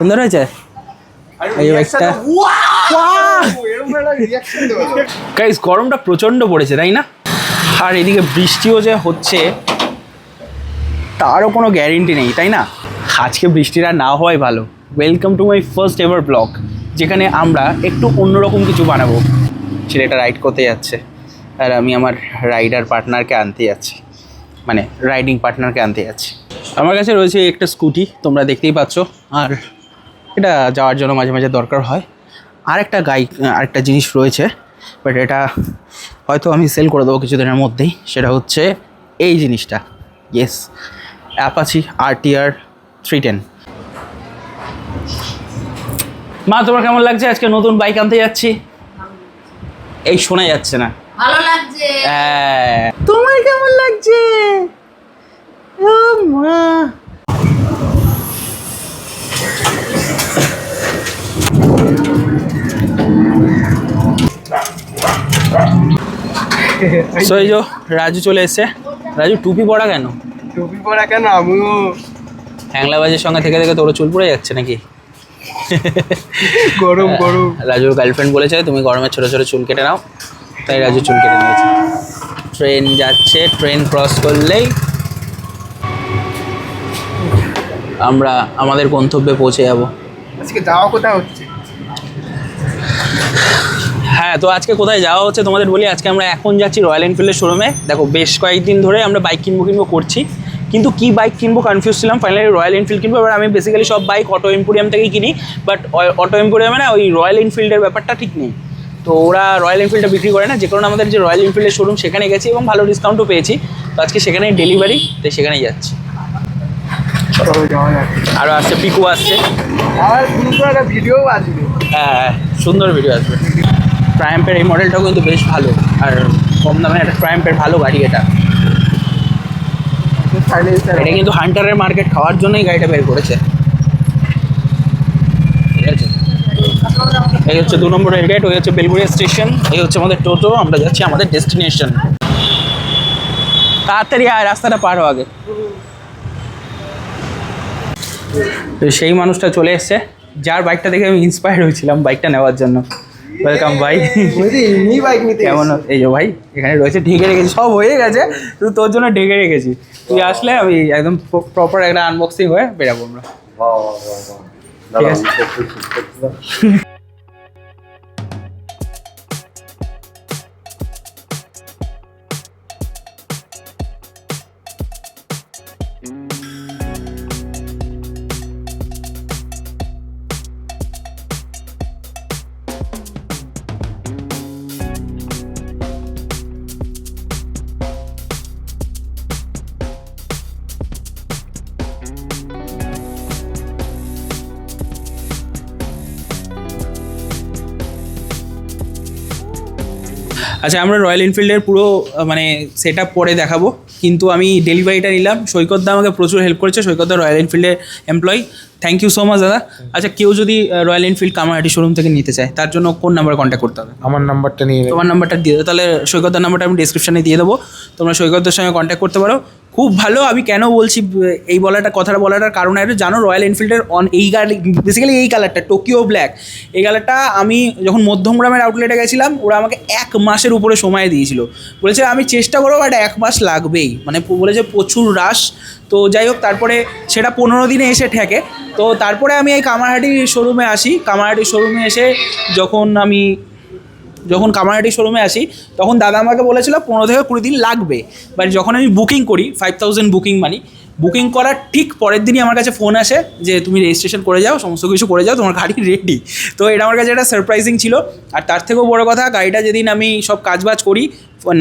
সুন্দর হয়েছে এই বাইকটা। গাইস গরমটা প্রচন্ড পড়েছে তাই না? আর এদিকে বৃষ্টিও যে হচ্ছে তারও কোনো গ্যারেন্টি নেই তাই না? আজকে বৃষ্টিটা না হওয়াই ভালো। Welcome to my first ever blog, যেখানে আমরা একটু অন্যরকম কিছু বানাবো। ছেলেটা রাইড করতে যাচ্ছে আর আমি আমার রাইডার পার্টনারকে আনতে যাচ্ছি, মানে রাইডিং পার্টনারকে আনতে যাচ্ছি। আমার কাছে রয়েছে একটা স্কুটি, তোমরা দেখতেই পাচ্ছ, আর এটা যাওয়ার জন্য মাঝে মাঝে দরকার হয়। আরেকটা জিনিস রয়েছে, বাট এটা হয়তো আমি সেল করে দেবো কিছুদিনের মধ্যেই। সেটা হচ্ছে এই জিনিসটা, ইয়েস, অ্যাপাচি RTR 310। মা তোমার কেমন লাগছে? আজকে নতুন বাইক আনতে যাচ্ছি। এই শোনা যাচ্ছে না। ভালো লাগছে। হ্যাঁ, তোমার কেমন লাগছে? ও মা, সো এই যে রাজু চলে এসছে। রাজু টুপি পরা কেন? টুপি পরা কেন? আমিও হ্যাংলাবাজের সঙ্গে থেকে থেকে তোর চুল পড়ে যাচ্ছে নাকি? গরম গরম। রাজুর গার্লফ্রেন্ড বলেছে তুমি গরমে ছোটো ছোটো চুল কেটে নাও, তাই রাজু চুল কেটে নিয়েছে। ট্রেন যাচ্ছে, ট্রেন ক্রস করলেই আমরা আমাদের গন্তব্যে পৌঁছে যাব। আজকে যাওয়া কোথায় হচ্ছে? হ্যাঁ, তো আজকে কোথায় যাওয়া হচ্ছে তোমাদের বলি। আজকে আমরা এখন যাচ্ছি রয়্যাল এনফিল্ডের শোরুমে। দেখো বেশ কয়েকদিন ধরে আমরা বাইক কিনবো করছি, কিন্তু কি বাইক কিনবো কনফিউজ ছিলাম। ফাইনালি রয়্যাল এনফিল্ড কিনবো। এবার আমি বেসিক্যালি সব বাইক অটো এম্পোরিয়াম থেকেই কিনি, বাট অটো এম্পোরিয়ামে না ওই রয়্যাল এনফিল্ডের ব্যাপারটা ঠিক নেই। তো ওরা রয়্যাল এনফিল্ডটা বিক্রি করে না, যে কারণে আমাদের যে রয়্যাল এনফিল্ডের শোরুম সেখানে গেছি এবং ভালো ডিসকাউন্টও পেয়েছি। তো আজকে সেখানেই ডেলিভারি, তাই সেখানেই যাচ্ছি। আরও আসছে, পিকু আসছে, আর একটা ভিডিও আসবে। হ্যাঁ সুন্দর ভিডিও আসবে। ট্রায়াম্পের এই মডেলটাও কিন্তু বেশ ভালো, আর কম দামে একটা ট্রায়াম্পের ভালো গাড়ি এটা। এটা কিন্তু হান্টারের মার্কেট খাওয়ার জন্যই গাড়িটা বের করেছে, ঠিক আছে? এই হচ্ছে 2 নম্বর রেলগেট, ওই হচ্ছে বেলগুড়িয়া স্টেশন, এই হচ্ছে আমাদের টোটো। আমরা যাচ্ছি আমাদের ডেস্টিনেশন। তাড়াতাড়ি আয়, রাস্তাটা পার হও আগে। সেই মানুষটা চলে এসছে যার বাইকটা দেখে আমি ইন্সপায়ার হয়েছিলাম বাইকটা নেওয়ার জন্য। ওয়েলকাম ভাই। কেমন? এই যে ভাই এখানে রয়েছে, ঢেকে রেখেছি, সব হয়ে গেছে, শুধু তোর জন্য ঢেকে রেখেছি। তুই আসলে আমি একদম প্রপার একটা আনবক্সিং হয়ে বেরাবো আমরা, ঠিক আছে? আচ্ছা, আমরা রয়্যাল এনফিল্ডের পুরো মানে সেট আপ পরে দেখাবো, কিন্তু আমি ডেলিভারিটা নিলাম। সৈকতদা আমাকে প্রচুর হেল্প করেছে। সৈকতদা রয়্যাল এনফিল্ডের employee, thank you so much দাদা। আচ্ছা, কেউ যদি রয়্যাল এনফিল্ড কামারহাটি শোরুম থেকে নিতে চায় তার জন্য কোন নাম্বারে কন্ট্যাক্ট করতে হবে? আমার নাম্বারটা নিয়ে তোমার নাম্বারটা দিয়ে দেবো, তাহলে সৈকতদার নাম্বারটা আমি ডিসক্রিপশানে দিয়ে দেবো, তোমরা সৈকতদার সঙ্গে কন্ট্যাক্ট করতে পারো। খুব ভালো। আমি কেন বলছি এই কথাটা বলাটার কারণ আছে, জানো রয়্যাল এনফিল্ডের এই গাড়ি বেসিক্যালি এই কালারটা টোকিও ব্ল্যাক, এই কালারটা আমি যখন মধ্যমগ্রামের আউটলেটে গেছিলাম ওরা আমাকে 1 মাসের উপরে সময় দিয়েছিল। বলেছে আমি চেষ্টা করবো, বাট 1 মাস লাগবেই, মানে বলেছে প্রচুর রাশ। তো যাই হোক, তারপরে সেটা 15 দিনে এসে ঠেকে। তো তারপরে আমি এই কামারহাটি শোরুমে আসি। কামারহাটি শোরুমে এসে যখন কামারহাটি শোরুমে আসি তখন দাদা আমাকে বলেছিল 15 থেকে 20 দিন লাগবে। বাট যখন আমি বুকিং করি 5000 বুকিং মানি, বুকিং করার ঠিক পরের দিনই আমার কাছে ফোন আসে যে তুমি রেজিস্ট্রেশন করে যাও, সমস্ত কিছু করে যাও, তোমার গাড়ি রেডি। তো এটা আমার কাছে একটা সারপ্রাইজিং ছিল। আর তার থেকেও বড় কথা, গাড়িটা যেদিন আমি সব কাজবাজ করি,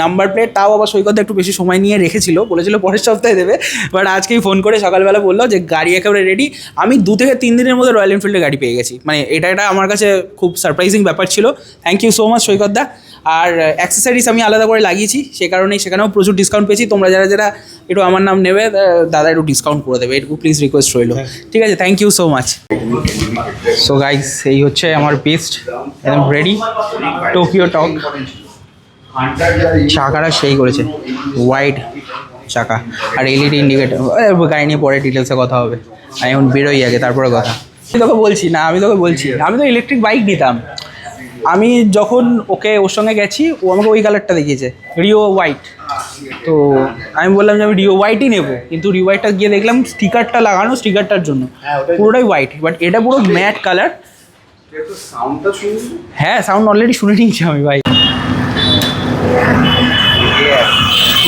নাম্বার প্লেট তাও আবার সৈকতে একটু বেশি সময় নিয়ে রেখেছিল, বলেছিল পরের সপ্তাহে দেবে, বাট আজকেই ফোন করে সকালবেলা বললো যে গাড়ি একেবারে রেডি। আমি 2 থেকে 3 দিনের মধ্যে রয়্যাল এনফিল্ডের গাড়ি পেয়ে গেছি। মানে এটা আমার কাছে খুব সারপ্রাইজিং ব্যাপার ছিল। থ্যাংক ইউ সো মাচ সৈকতদা। আর অ্যাক্সেসরিজ আমি আলাদা করে লাগিয়েছি, সে কারণেই সেখানেও প্রচুর ডিসকাউন্ট পেয়েছি। তোমরা যারা একটু আমার নাম নেবে দাদা একটু ডিসকাউন্ট করে দেবে, একটু প্লিজ রিকোয়েস্ট রইল, ঠিক আছে? Thank you so much. So guys, এই হচ্ছে আমার বেস্ট, একদম রেডি টোকিও টক। চাকাটা সেই করেছে, ওয়াইড চাকা আর এলইডি ইন্ডিকেটার। গাড়ি নিয়ে পরে ডিটেলসে কথা হবে, আমি এখন বেরোই আগে, তারপরে কথা। আমি তোকে বলছি না, আমি তোকে বলছি আমি তো ইলেকট্রিক বাইক নিতাম। আমি যখন ওর সঙ্গে গেছি, ও আমাকে ওই কালারটা দেখিয়েছে, রিও হোয়াইট। তো আমি বললাম যে আমি রিও হোয়াইটই নেবো, কিন্তু রিও হোয়াইটটা গিয়ে দেখলাম স্টিকারটা লাগানো, স্টিকারটার জন্য পুরোটাই হোয়াইট, বাট এটা পুরো ম্যাট কালার। হ্যাঁ, সাউন্ড অলরেডি শুনে নিয়েছি আমি ভাই।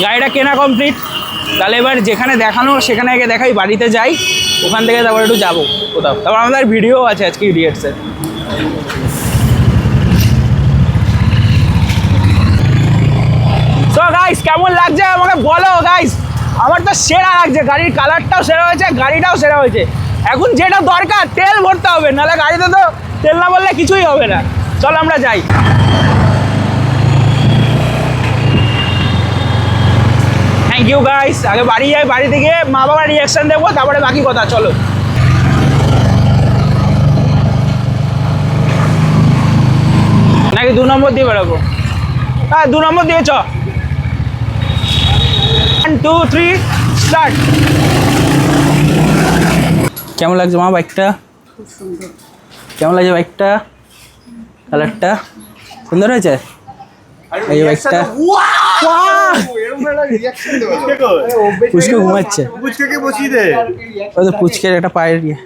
গাড়িটা কেনা কমপ্লিট। তাহলে এবার যেখানে দেখানো সেখানে আগে দেখাই, বাড়িতে যাই, ওখান থেকে তারপর একটু যাবো কোথাও। তারপর আমাদের ভিডিও আছে আজকে ইডিয়েটসের। তো গাইস কেমন লাগছে আমাকে বলো গাইস। আমার তো সেরা লাগছে, গাড়ির কালারটাও সেরা হয়েছে, গাড়িটাও সেরা হয়েছে। এখন যেটা দরকার তেল ভরতে হবে, নাহলে গাড়িতে তো তেল না ভরলে কিছুই হবে না। চল আমরা যাই। Thank you guys. আগে বাড়ি যাই, বাড়িতে গিয়ে মা বাবার রিয়াকশন দেখবো, তারপরে বাকি কথা। চলো নাকি 2 নম্বর দিয়ে বেরোবো? হ্যাঁ 2 নম্বর দিয়ে চ। 1 2 3 স্টার্ট। কেমন লাগছে মা বাইকটা? খুব সুন্দর। কেমন লাগছে বাইকটা? কালারটা সুন্দর হয়েছে। এই বাইকটা পুচকে ঘুমাচ্ছে। পুচকে বসিয়ে দে। ওই তো পুচকের একটা পায়ের ইয়ে।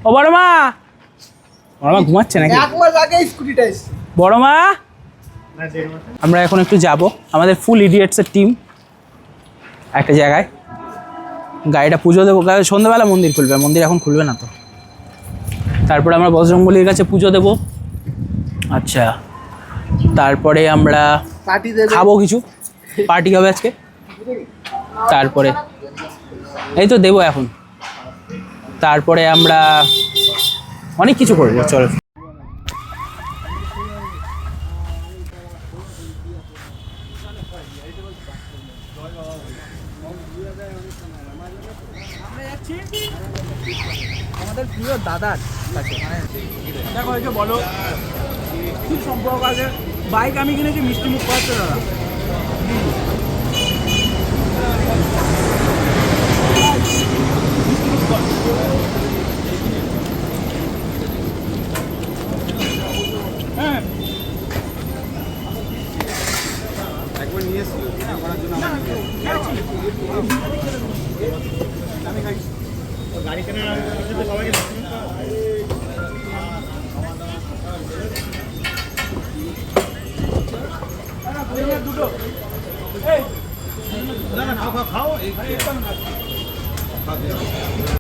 ও বড় মা, বড় মা ঘুমাচ্ছে নাকি? 1 মাস আগে স্কুটিটা এসেছে। বড় মা, আমরা এখন একটু যাব আমাদের ফুল ইডিয়েটসের টিম একটা জায়গায়। গাড়িটা পুজো দেবো, সন্ধ্যাবেলা মন্দির খুলবে, মন্দির এখন খুলবে না তো। তারপরে আমরা বজরংবলীর কাছে পুজো দেবো। আচ্ছা, তারপরে আমরা পার্টি দেবে। খাবো, কিছু পার্টি হবে আজকে। তারপরে এই তো দেবো এখন। তারপরে আমরা অনেক কিছু করবো। চলো আমাদের প্রিয় দাদার কাছে, মানে দেখো এই যে বলো কি সম্পর্ক আছে। বাইক আমি কিনেছি মিষ্টি মুখ করাচ্ছে দাদা। হ্যাঁ একবার নিয়ে এসেছিল করার জন্য আমি খাই। গাড়ি কেনার সবাইকে দুটো এই খাও